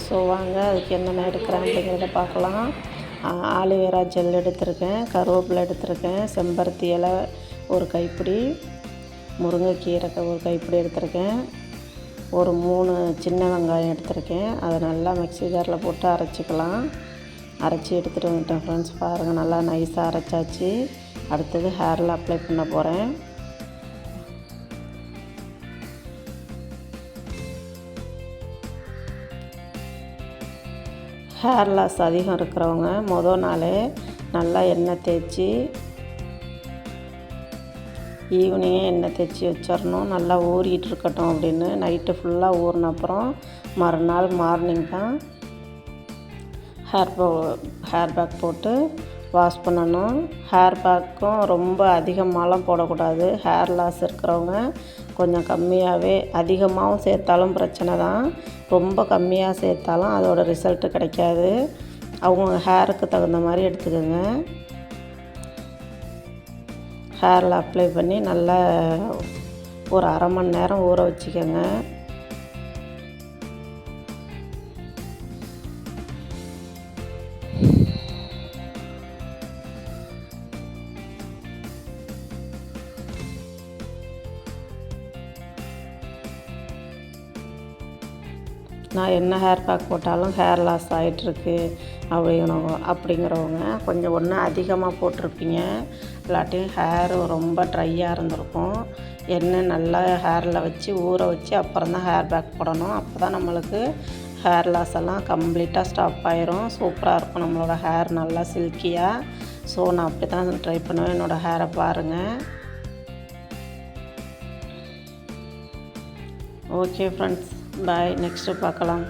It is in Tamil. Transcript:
ஸோ வாங்க அதுக்கு என்னென்ன எடுக்கிறேன் அப்படிங்கிறத பார்க்கலாம். ஆலிவேரா ஜெல் எடுத்திருக்கேன், கருவேப்பிலை எடுத்திருக்கேன், செம்பருத்தி இலை ஒரு கைப்பிடி, முருங்கைக்கீரை ஒரு கைப்பிடி எடுத்திருக்கேன், ஒரு 3 சின்ன வெங்காயம் எடுத்திருக்கேன். அதை நல்லா மிக்ஸி ஜாரில் போட்டு அரைச்சிக்கலாம். அரைச்சி எடுத்துகிட்டு வந்துட்டேன் ஃப்ரெண்ட்ஸ். பாருங்கள், நல்லா நைஸாக அரைச்சாச்சு. அடுத்தது ஹேரில் அப்ளை பண்ண போகிறேன். ஹேர் லாஸ் அதிகம் இருக்கிறவங்க மொதல் நாளே நல்லா எண்ணெய் தேய்ச்சி ஈவினிங்கே எண்ணெய் தேய்ச்சி வச்சிடணும். நல்லா ஊறிட்டு இருக்கட்டும் அப்படின்னு நைட்டு ஃபுல்லாக ஊறின அப்புறம் மறுநாள் மார்னிங் தான் ஹேர் பேக் போட்டு வாஷ் பண்ணணும். ஹேர் பேக்கும் ரொம்ப அதிகமாகலாம் போடக்கூடாது. ஹேர் லாஸ் இருக்கிறவங்க கொஞ்சம் கம்மியாகவே, அதிகமாகவும் சேர்த்தாலும் பிரச்சனை தான், ரொம்ப கம்மியாக சேர்த்தாலும் அதோடய ரிசல்ட்டு கிடைக்காது. அவங்க ஹேருக்கு தகுந்த மாதிரி எடுத்துக்கோங்க. ஹேரில் அப்ளை பண்ணி நல்லா ஒரு அரை மணி நேரம் ஊற வச்சுக்கோங்க. நான் என்ன ஹேர் பேக் போட்டாலும் ஹேர் லாஸ் ஆகிட்டுருக்கு அப்படிங்கிறவங்க கொஞ்சம் ஒன்று அதிகமாக போட்டிருப்பீங்க, இல்லாட்டி ஹேர் ரொம்ப ட்ரையாக இருந்திருக்கும். எண்ணெய் நல்லா ஹேரில் வச்சு ஊற வச்சு அப்புறம் தான் ஹேர் பேக் போடணும். அப்போ தான் நம்மளுக்கு ஹேர் லாஸ் எல்லாம் கம்ப்ளீட்டாக ஸ்டாப் ஆயிரும். சூப்பராக இருக்கும் நம்மளோட ஹேர், நல்லா சில்கியாக. ஸோ நான் அப்படி தான் ட்ரை பண்ணுவேன். என்னோடய ஹேரை பாருங்கள். ஓகே ஃப்ரெண்ட்ஸ், பாய். நெக்ஸ்ட்டு பார்க்கலாம்.